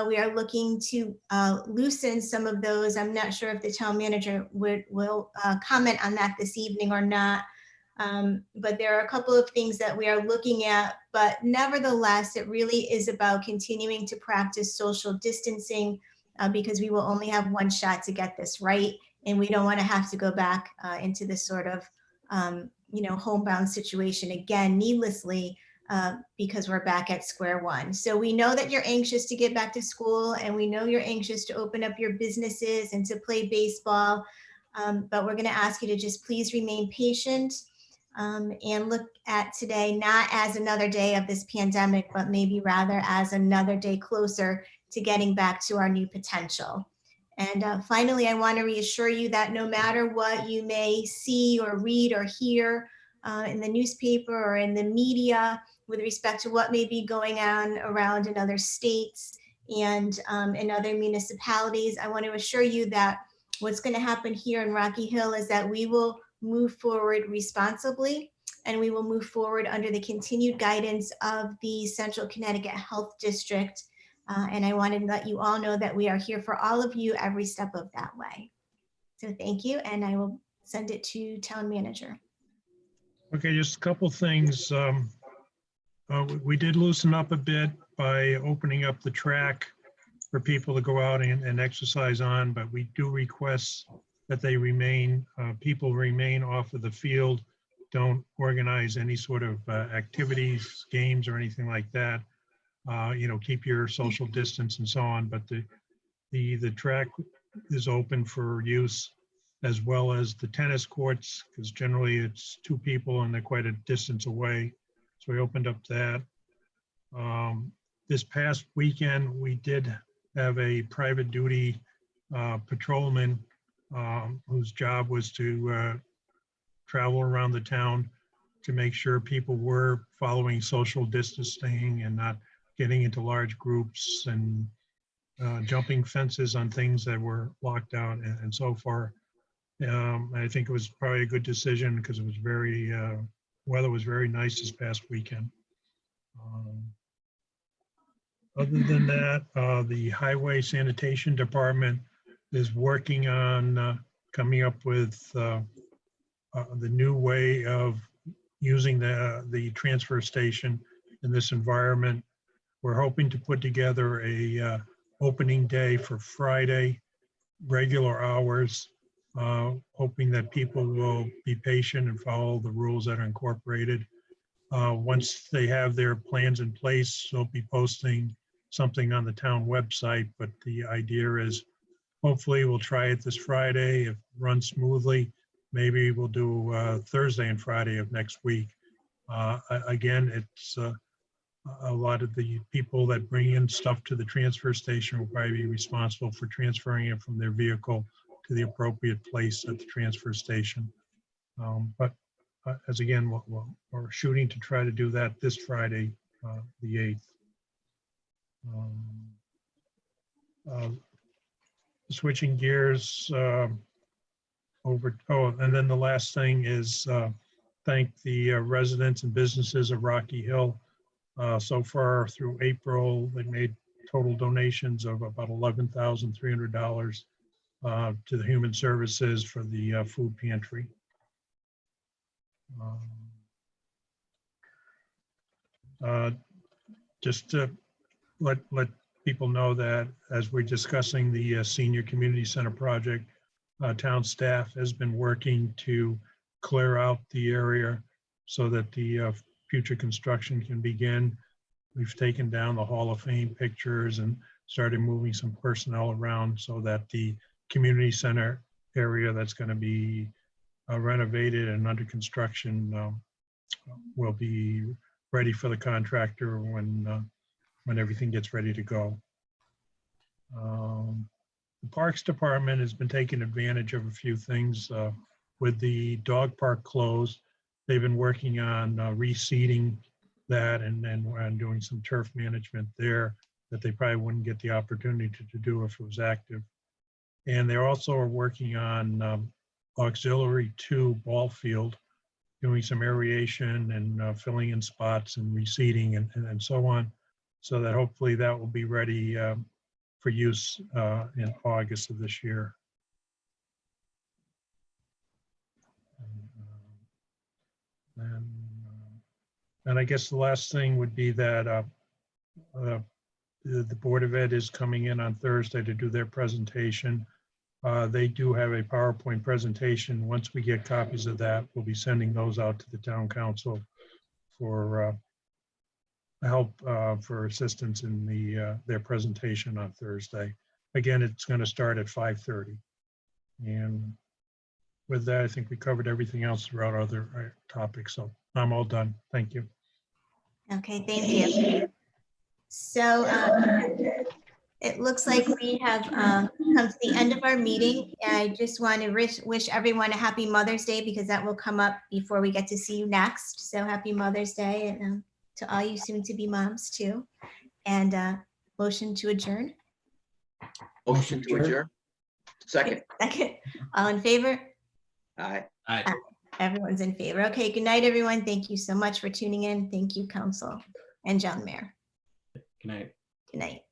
we are looking to loosen some of those. I'm not sure if the town manager will comment on that this evening or not. But there are a couple of things that we are looking at, but nevertheless, it really is about continuing to practice social distancing because we will only have one shot to get this right. And we don't want to have to go back into this sort of, homebound situation again, needlessly, because we're back at square one. So we know that you're anxious to get back to school and we know you're anxious to open up your businesses and to play baseball. But we're going to ask you to just please remain patient. And look at today not as another day of this pandemic, but maybe rather as another day closer to getting back to our new potential. And finally, I want to reassure you that no matter what you may see or read or hear in the newspaper or in the media with respect to what may be going on around in other states and in other municipalities, I want to assure you that what's going to happen here in Rocky Hill is that we will move forward responsibly, and we will move forward under the continued guidance of the Central Connecticut Health District. And I want to let you all know that we are here for all of you every step of that way. So thank you, and I will send it to town manager. Okay, just a couple things. We did loosen up a bit by opening up the track for people to go out and exercise on, but we do request that they people remain off of the field. Don't organize any sort of activities, games, or anything like that. Keep your social distance and so on. But the track is open for use, as well as the tennis courts, because generally it's 2 people and they're quite a distance away. So we opened up that. This past weekend, we did have a private duty patrolman whose job was to travel around the town to make sure people were following social distancing and not getting into large groups and jumping fences on things that were locked out and so far. I think it was probably a good decision because it was weather was very nice this past weekend. Other than that, the Highway Sanitation Department is working on coming up with the new way of using the transfer station in this environment. We're hoping to put together a opening day for Friday, regular hours, hoping that people will be patient and follow the rules that are incorporated. Once they have their plans in place, they'll be posting something on the town website, but the idea is hopefully we'll try it this Friday. If it runs smoothly, maybe we'll do Thursday and Friday of next week. Again, it's a lot of the people that bring in stuff to the transfer station will probably be responsible for transferring it from their vehicle to the appropriate place at the transfer station. But as again, we're shooting to try to do that this Friday, the 8th. Switching gears over, and then the last thing is thank the residents and businesses of Rocky Hill. So far through April, they made total donations of about $11,300 to the Human Services for the food pantry. Just to let people know that as we're discussing the Senior Community Center project, town staff has been working to clear out the area so that the future construction can begin. We've taken down the Hall of Fame pictures and started moving some personnel around so that the community center area that's going to be renovated and under construction will be ready for the contractor when everything gets ready to go. The Parks Department has been taking advantage of a few things. With the dog park closed, they've been working on reseeding that and doing some turf management there that they probably wouldn't get the opportunity to do if it was active. And they also are working on Auxiliary 2 ball field, doing some aeration and filling in spots and reseeding and so on, so that hopefully that will be ready for use in August of this year. And I guess the last thing would be that the Board of Ed is coming in on Thursday to do their presentation. They do have a PowerPoint presentation. Once we get copies of that, we'll be sending those out to the town council for help for assistance in their presentation on Thursday. Again, it's going to start at 5:30. And with that, I think we covered everything else throughout other topics. So I'm all done. Thank you. Okay, thank you. So it looks like we have come to the end of our meeting. I just want to wish everyone a happy Mother's Day because that will come up before we get to see you next. So happy Mother's Day and to all you soon-to-be moms too. And motion to adjourn. Motion to adjourn. Second. Second. All in favor? Aye. Aye. Everyone's in favor. Okay, good night, everyone. Thank you so much for tuning in. Thank you, Council and John Mayor. Good night. Good night.